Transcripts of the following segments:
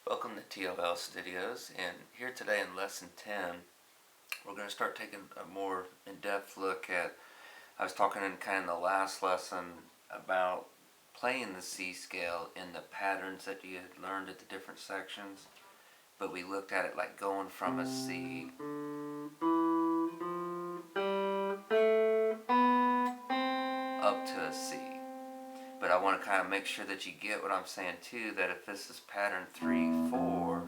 Welcome to T.O.L Studios, and here today in Lesson 10, we're going to start taking a more in-depth look at, I was talking in kind of the last lesson about playing the C scale in the patterns that you had learned at the different sections, but we looked at it like going from a C up to a C. But I want to kind of make sure that you get what I'm saying too, that if this is pattern 3, 4,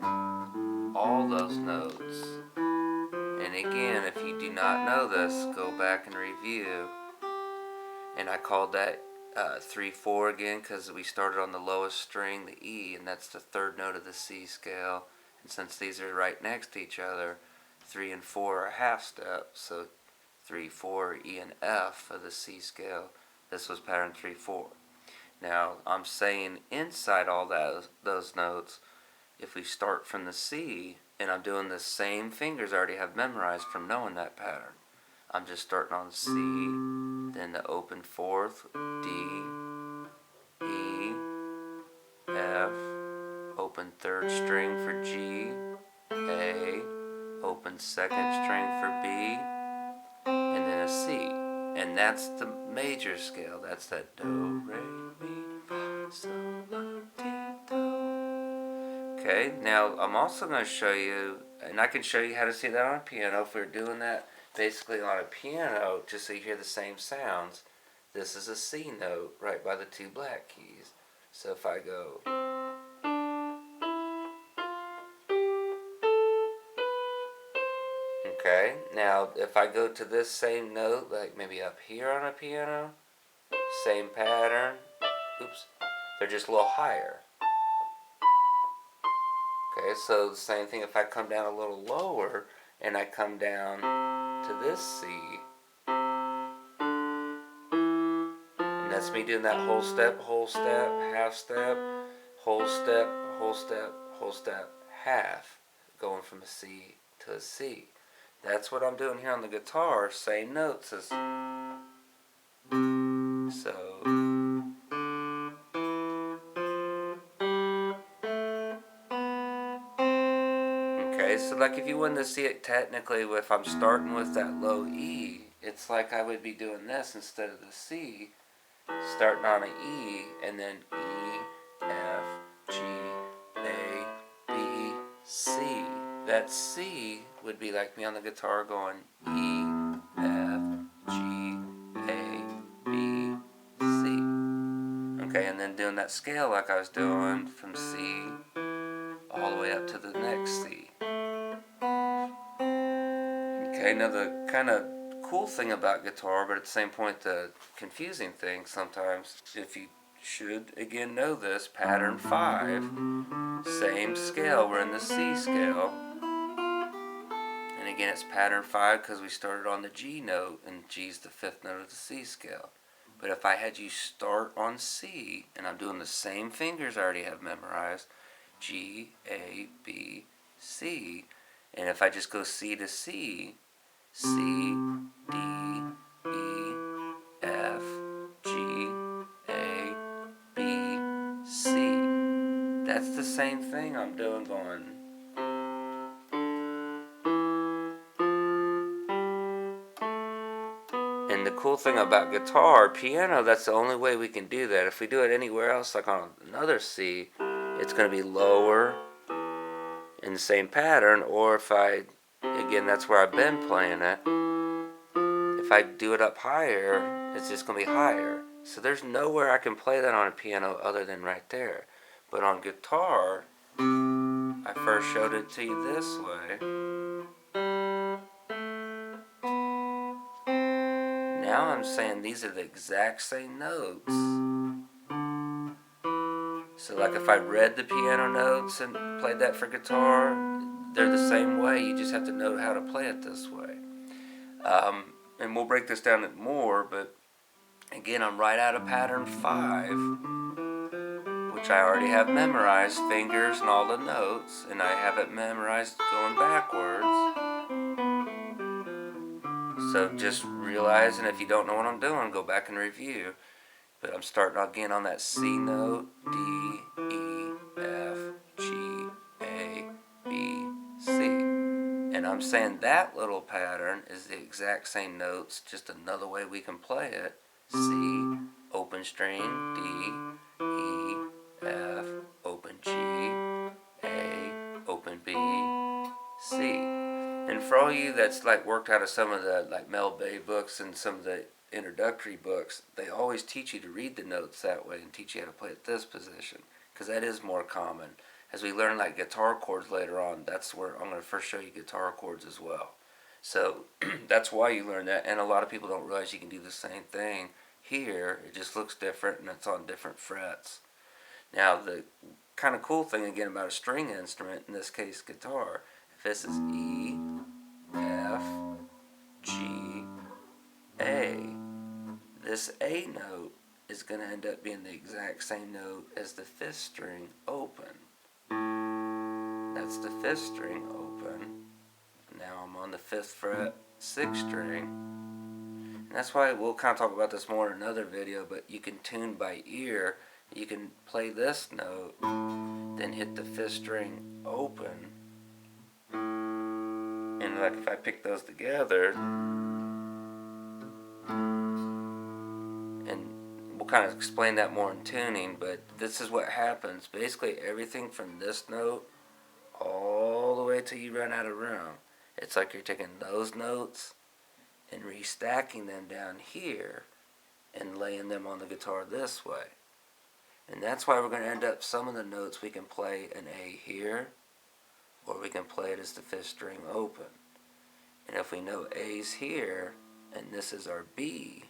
all those notes, and again, if you do not know this, go back and review, and I called that 3, 4 again because we started on the lowest string, the E, and that's the third note of the C scale, and since these are right next to each other, 3 and 4 are half steps, so 3, 4, E and F of the C scale. This was pattern 3, 4. Now, I'm saying inside all those notes, if we start from the C, and I'm doing the same fingers I already have memorized from knowing that pattern. I'm just starting on C, then the open fourth, D, E, F, open third string for G, A, open second string for B, and then a C. And that's the major scale. That's that do, re, mi, fa, sol, la, ti, do. Okay, now I'm also going to show you, and I can show you how to see that on a piano if we're doing that basically on a piano, just so you hear the same sounds. This is a C note right by the two black keys. So if I go, okay, now if I go to this same note, like maybe up here on a piano, same pattern, oops, they're just a little higher. Okay, so the same thing if I come down a little lower and I come down to this C, and that's me doing that whole step, half step, whole step, whole step, whole step, half, going from a C to a C. That's what I'm doing here on the guitar, same notes as, so, okay, so like if you wanted to see it technically, if I'm starting with that low E, it's like I would be doing this instead of the C, starting on an E, and then E, F, G, A, B, C. That C would be like me on the guitar going E, F, G, A, B, C. Okay, and then doing that scale like I was doing from C all the way up to the next C. Okay, now the kind of cool thing about guitar, but at the same point the confusing thing sometimes, if you should again know this, pattern 5, same scale, we're in the C scale, and again it's pattern 5 because we started on the G note, and G's the 5th note of the C scale. But if I had you start on C, and I'm doing the same fingers I already have memorized, G, A, B, C, and if I just go C to C, C, D, E, F, G, A, B, C. That's the same thing I'm doing going. And the cool thing about guitar, piano, that's the only way we can do that. If we do it anywhere else, like on another C, it's going to be lower in the same pattern, or if I, again, that's where I've been playing it, if I do it up higher, it's just going to be higher. So there's nowhere I can play that on a piano other than right there. But on guitar, I first showed it to you this way. Now I'm saying these are the exact same notes. So like if I read the piano notes and played that for guitar, they're the same way. You just have to know how to play it this way. And we'll break this down more, but again, I'm right out of pattern 5, which I already have memorized, fingers and all the notes, and I have it memorized going backwards. So just realize, and if you don't know what I'm doing, go back and review. But I'm starting again on that C note, D, E, F, G, And I'm saying that little pattern is the exact same notes, just another way we can play it. C, open string, D, E, F, open G, A, open B, C. And for all you that's like worked out of some of the like Mel Bay books and some of the introductory books, they always teach you to read the notes that way and teach you how to play at this position, because that is more common. As we learn like guitar chords later on, that's where I'm going to first show you guitar chords as well. So that's why you learn that, and a lot of people don't realize you can do the same thing here. It just looks different and it's on different frets. Now the kind of cool thing again about a string instrument, in this case guitar, if this is E, F, G, A, this A note is going to end up being the exact same note as the fifth string open. That's the fifth string open. Now I'm on the fifth fret, sixth string. And that's why we'll kind of talk about this more in another video, but you can tune by ear. You can play this note, then hit the fifth string open. And like if I pick those together, and we'll kind of explain that more in tuning, but this is what happens. Basically everything from this note all the way till you run out of room. It's like you're taking those notes and restacking them down here and laying them on the guitar this way. And that's why we're going to end up, some of the notes we can play an A here, or we can play it as the fifth string open. And if we know A's here, and this is our B,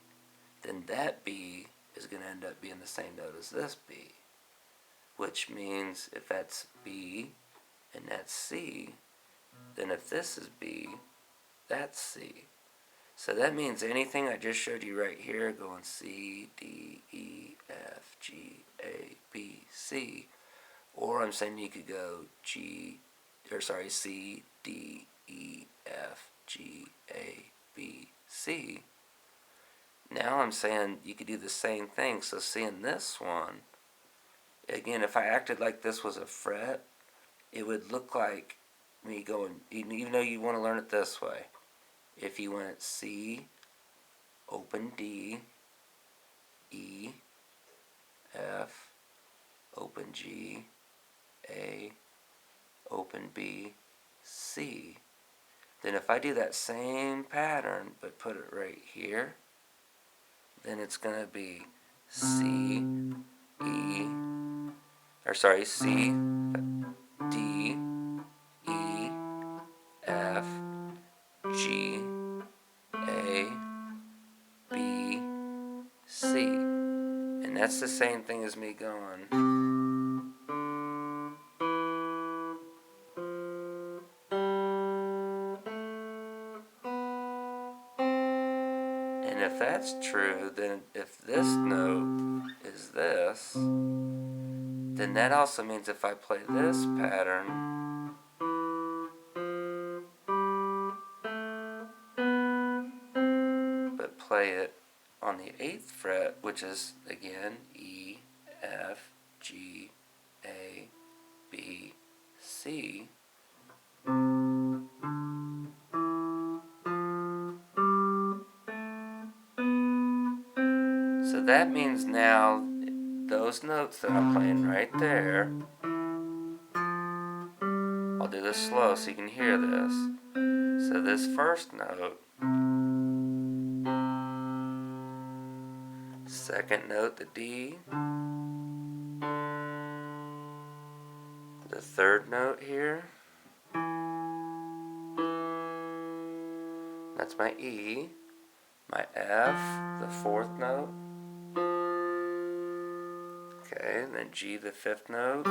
then that B is going to end up being the same note as this B. Which means if that's B and that's C, then if this is B, that's C. So that means anything I just showed you right here, going C, D, E, F, G, A, B, C, or I'm saying you could go C, D, E, F, G, A, B, C. Now I'm saying you could do the same thing. So seeing this one, again, if I acted like this was a fret, it would look like me going, even though you want to learn it this way, if you went C, open D, E, F, open G, A, open B, C, then if I do that same pattern but put it right here, then it's going to be C, D, E, F, G, A, B, C. And that's the same thing as me going. And if that's true, then if this note is this, then that also means if I play this pattern, but play it on the 8th fret, which is again E, F, G, A, B, C, so that means now those notes that I'm playing right there, I'll do this slow so you can hear this. So this first note, second note, the D, the third note here, that's my E, my F, the fourth note, okay, and then G, the fifth note,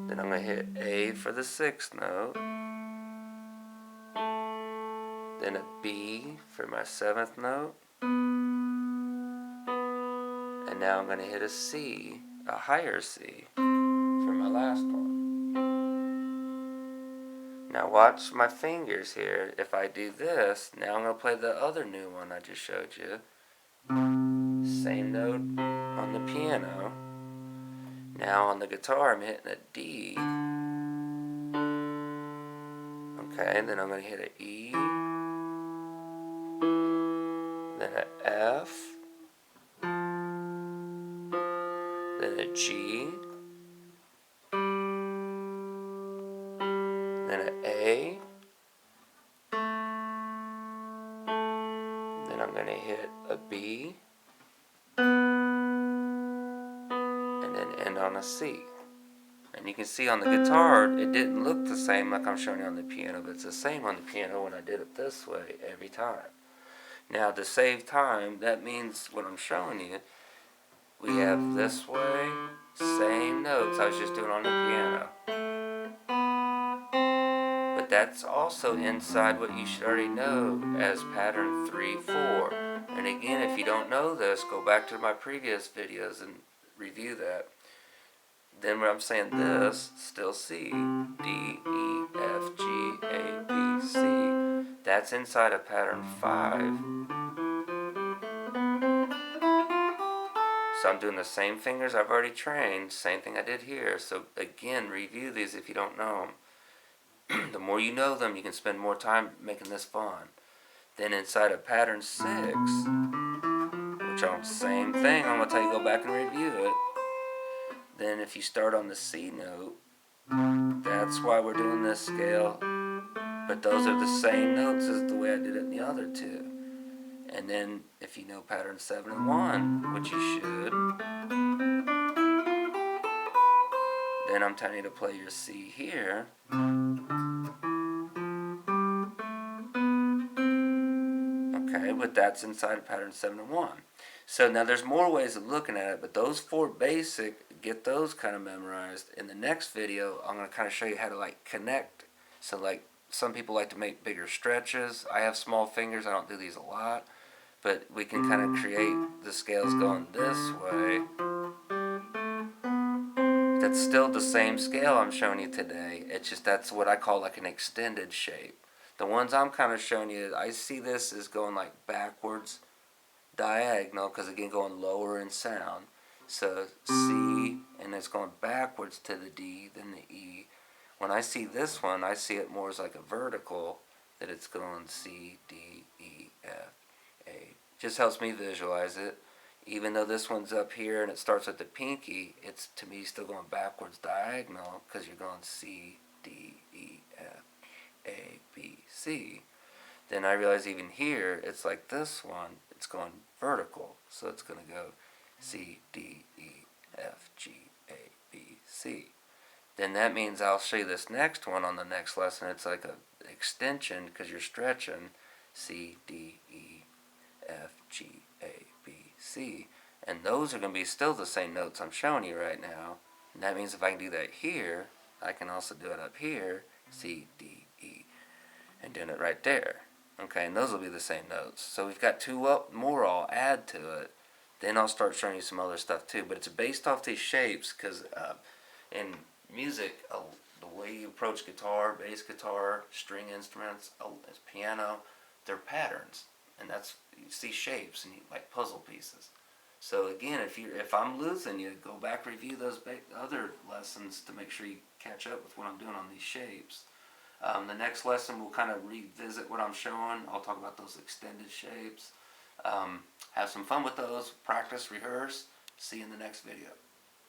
then I'm going to hit A for the sixth note, then a B for my seventh note, and now I'm going to hit a C, a higher C, for my last one. Now watch my fingers here. If I do this, now I'm going to play the other new one I just showed you. Same note on the piano. Now on the guitar I'm hitting a D, Okay, then I'm going to hit an E, then an F, then a G, then an A, then I'm going to hit a B, and then end on a C. And you can see on the guitar, it didn't look the same like I'm showing you on the piano, but it's the same on the piano when I did it this way every time. Now, to save time, that means what I'm showing you, we have this way, same notes I was just doing on the piano. But that's also inside what you should already know as pattern 3/4. And again, if you don't know this, go back to my previous videos and review that. Then when I'm saying this, still C, D, E, F, G, A, B, C. That's inside of pattern 5. So I'm doing the same fingers I've already trained, same thing I did here. So again, review these if you don't know them. The more you know them, you can spend more time making this fun. Then inside of pattern 6, which on the same thing, I'm going to tell you go back and review it. Then if you start on the C note, that's why we're doing this scale. But those are the same notes as the way I did it in the other two. And then if you know pattern 7 and 1, which you should, then I'm telling you to play your C here. Okay, but that's inside of pattern 7 and 1. So now there's more ways of looking at it, but those 4 basic, get those kind of memorized. In the next video, I'm going to kind of show you how to like connect. So like some people like to make bigger stretches. I have small fingers, I don't do these a lot. But we can kind of create the scales going this way. That's still the same scale I'm showing you today. It's just that's what I call like an extended shape. The ones I'm kind of showing you, I see this as going like backwards, diagonal, because again going lower in sound. So C, and it's going backwards to the D, then the E. When I see this one, I see it more as like a vertical, that it's going C, D, E, F, A. Just helps me visualize it. Even though this one's up here and it starts with the pinky, it's to me still going backwards diagonal because you're going C, D, E, F, A, B, C. Then I realize even here, it's like this one, it's going vertical. So it's going to go C, D, E, F, G, A, B, C. Then that means I'll show you this next one on the next lesson. It's like an extension because you're stretching C, D, E, F, G, A, B, C. And those are going to be still the same notes I'm showing you right now. And that means if I can do that here, I can also do it up here, C, D, E, and doing it right there. Okay, and those will be the same notes. So we've got 2 more I'll add to it. Then I'll start showing you some other stuff too. But it's based off these shapes because in music, the way you approach guitar, bass guitar, string instruments, piano, they're patterns. And that's, you see shapes and like puzzle pieces. So again, if I'm losing you, go back, review those other lessons to make sure you catch up with what I'm doing on these shapes. The next lesson we'll kind of revisit what I'm showing. I'll talk about those extended shapes. Have some fun with those. Practice, rehearse. See you in the next video.